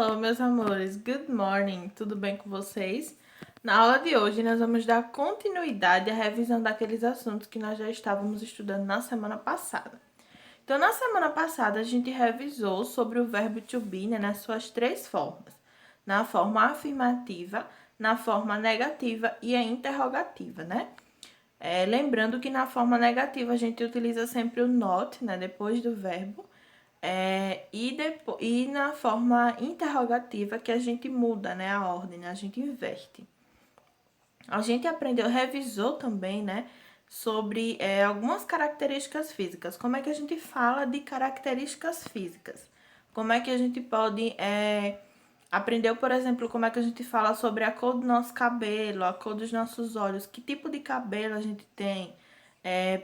Hello, meus amores. Good morning. Tudo bem com vocês? Na aula de hoje, nós vamos dar continuidade à revisão daqueles assuntos que nós já estávamos estudando na semana passada. Então, na semana passada, a gente revisou sobre o verbo to be, né, nas suas três formas. Na forma afirmativa, na forma negativa e a interrogativa, né? Lembrando que na forma negativa, a gente utiliza sempre o not, né, depois do verbo. E na forma interrogativa que a gente muda, né, a ordem, né, a gente inverte. A gente aprendeu, revisou também, né, sobre algumas características físicas. Como é que a gente fala de características físicas? Como é que a gente pode... aprendeu, por exemplo, como é que a gente fala sobre a cor do nosso cabelo, a cor dos nossos olhos, que tipo de cabelo a gente tem,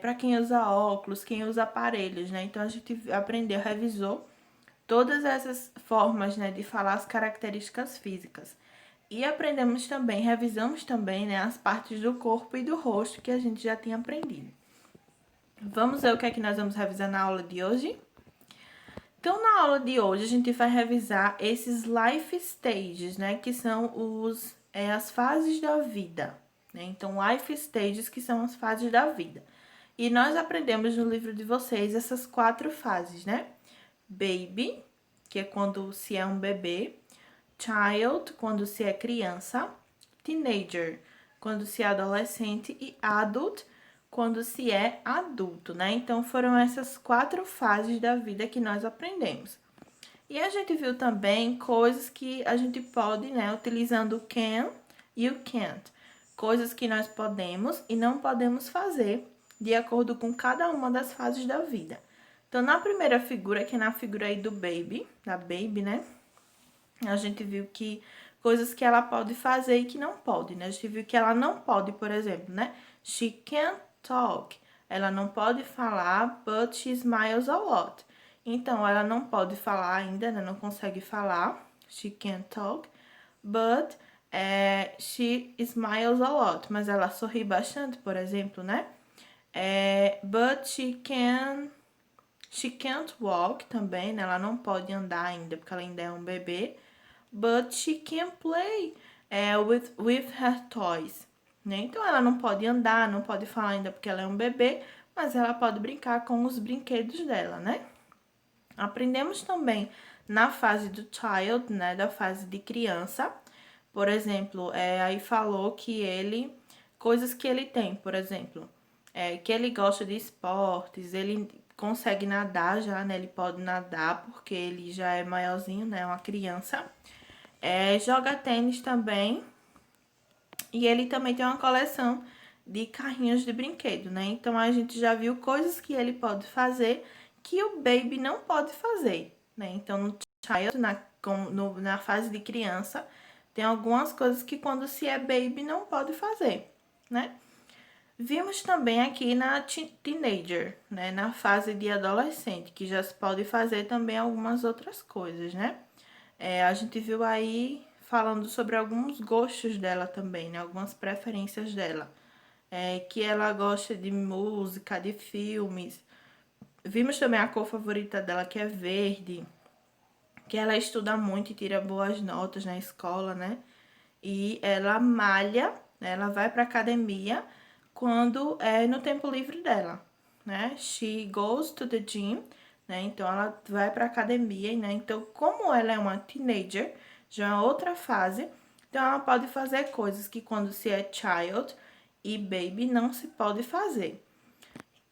para quem usa óculos, quem usa aparelhos, né? Então, a gente aprendeu, revisou todas essas formas, né, de falar as características físicas. E aprendemos também, revisamos também, né, as partes do corpo e do rosto que a gente já tinha aprendido. Vamos ver o que é que nós vamos revisar na aula de hoje? Então, na aula de hoje, a gente vai revisar esses life stages, né, que são as fases da vida, né? Então, life stages, que são as fases da vida. E nós aprendemos no livro de vocês essas 4 fases, né? Baby, que é quando se é um bebê. Child, quando se é criança. Teenager, quando se é adolescente. E adult, quando se é adulto, né? Então, foram essas 4 fases da vida que nós aprendemos. E a gente viu também coisas que a gente pode, né, utilizando o can e o can't. Coisas que nós podemos e não podemos fazer de acordo com cada uma das fases da vida. Então, na primeira figura, que é na figura aí do baby, da baby, né? A gente viu que coisas que ela pode fazer e que não pode, né? A gente viu que ela não pode, por exemplo, né? She can't talk. Ela não pode falar, but she smiles a lot. Então, ela não pode falar ainda, né? Não consegue falar. She can't talk, but she smiles a lot. Mas ela sorri bastante, por exemplo, né? But she can't walk também, né? Ela não pode andar ainda, porque ela ainda é um bebê. But she can play with her toys, né? Então, ela não pode andar, não pode falar ainda porque ela é um bebê, mas ela pode brincar com os brinquedos dela, né? Aprendemos também na fase do child, né? Da fase de criança. Por exemplo, aí falou que coisas que ele tem, por exemplo, que ele gosta de esportes, ele consegue nadar já, né? Ele pode nadar porque ele já é maiorzinho, né? Uma criança. Joga tênis também. E ele também tem uma coleção de carrinhos de brinquedo, né? Então, a gente já viu coisas que ele pode fazer que o baby não pode fazer, né? Então, no child, na fase de criança, tem algumas coisas que quando se é baby não pode fazer, né? Vimos também aqui na teenager, né? Na fase de adolescente, que já se pode fazer também algumas outras coisas, né? A gente viu aí falando sobre alguns gostos dela também, né? Algumas preferências dela. Que ela gosta de música, de filmes. Vimos também a cor favorita dela, que é verde. Que ela estuda muito e tira boas notas na escola, né? E ela malha, né? Ela vai pra academia quando é no tempo livre dela, né? She goes to the gym, né? Então, ela vai pra academia, né? Então, como ela é uma teenager, já é outra fase, então ela pode fazer coisas que quando se é child e baby não se pode fazer.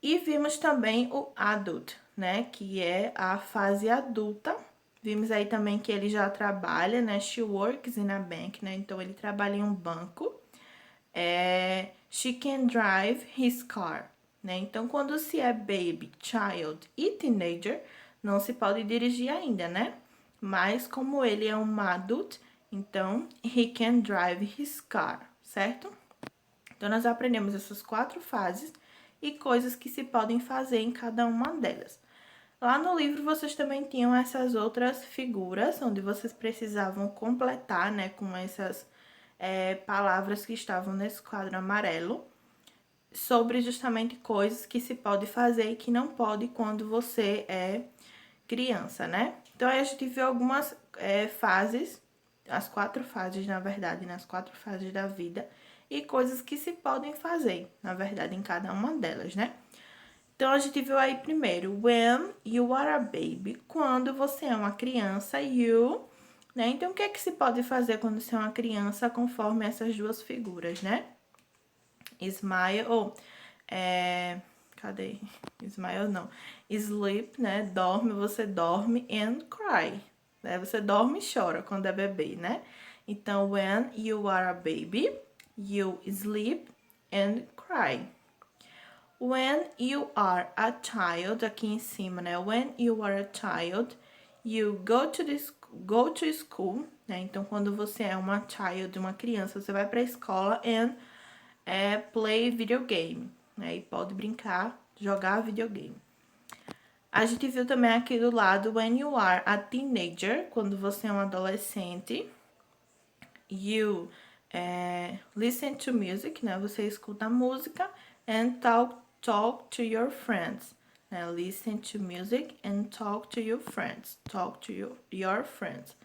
E vimos também o adult, né? Que é a fase adulta. Vimos aí também que ele já trabalha, né? She works in a bank, né? Então, ele trabalha em um banco. She can drive his car, né? Então, quando se é baby, child e teenager, não se pode dirigir ainda, né? Mas, como ele é um adult, então, he can drive his car, certo? Então, nós aprendemos essas 4 fases e coisas que se podem fazer em cada uma delas. Lá no livro, vocês também tinham essas outras figuras, onde vocês precisavam completar, né, com essas palavras que estavam nesse quadro amarelo, sobre justamente coisas que se pode fazer e que não pode quando você é criança, né? Então, aí a gente viu algumas fases, as 4 fases, na verdade, nas 4 fases da vida, e coisas que se podem fazer, na verdade, em cada uma delas, né? Então, a gente viu aí primeiro, when you are a baby, quando você é uma criança, you, né? Então, o que é que se pode fazer quando você é uma criança, conforme essas duas figuras, né? Smile, cadê? Smile não. Sleep, né? Dorme, você dorme, and cry, né? Você dorme e chora quando é bebê, né? Então, when you are a baby, you sleep and cry. When you are a child, aqui em cima, né? When you are a child, you go to school, né? Então, quando você é uma child, uma criança, você vai pra escola and play videogame, né? E pode brincar, jogar videogame. A gente viu também aqui do lado, when you are a teenager, quando você é um adolescente, you listen to music, né? Você escuta música and talk to your friends. Né? Listen to music and talk to your friends. Talk to your friends.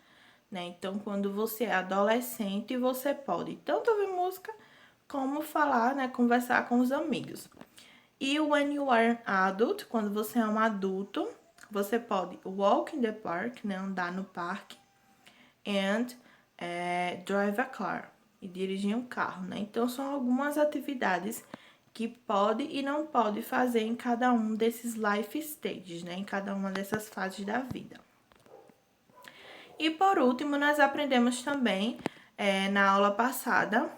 Né? Então, quando você é adolescente, você pode tanto ouvir música como falar, né? Conversar com os amigos. E when you are an adult, quando você é um adulto, você pode walk in the park, né? Andar no parque. And drive a car, e dirigir um carro, né? Então, são algumas atividades que pode e não pode fazer em cada um desses life stages, né? Em cada uma dessas fases da vida. E por último, nós aprendemos também na aula passada,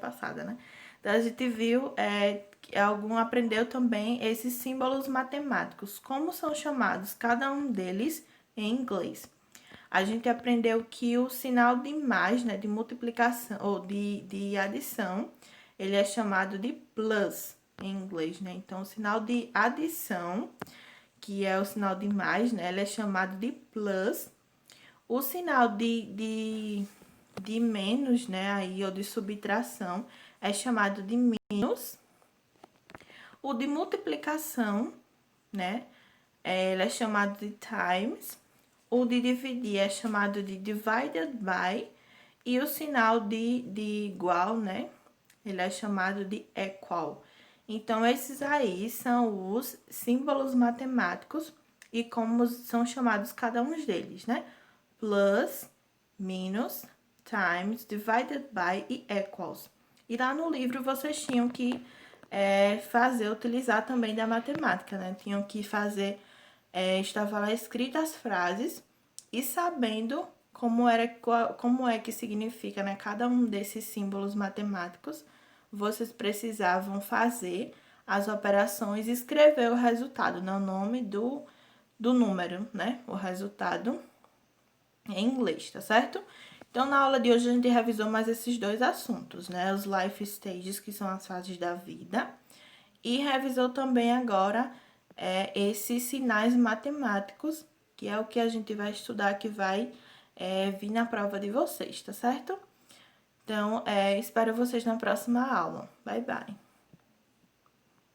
passada, né? Então, a gente viu, aprendeu também esses símbolos matemáticos, como são chamados cada um deles em inglês. A gente aprendeu que o sinal de mais, né, de multiplicação ou de adição, ele é chamado de plus em inglês, né? Então, o sinal de adição, que é o sinal de mais, né, ele é chamado de plus. O sinal de menos, né, aí, ou de subtração, é chamado de menos. O de multiplicação, né, ele é chamado de times. O de dividir é chamado de divided by. E o sinal de igual, né, ele é chamado de equal. Então, esses aí são os símbolos matemáticos e como são chamados cada um deles, né? Plus, minus, times, divided by e equals. E lá no livro vocês tinham que utilizar também da matemática, né? Tinham que fazer, estava lá escritas as frases e sabendo como é que significa, né, cada um desses símbolos matemáticos, vocês precisavam fazer as operações e escrever o resultado, né, o nome do número, né, o resultado em inglês, tá certo? Então, na aula de hoje, a gente revisou mais esses dois assuntos, né, os life stages, que são as fases da vida, e revisou também agora esses sinais matemáticos, que é o que a gente vai estudar, que vai vir na prova de vocês, tá certo? Então, espero vocês na próxima aula. Bye, bye!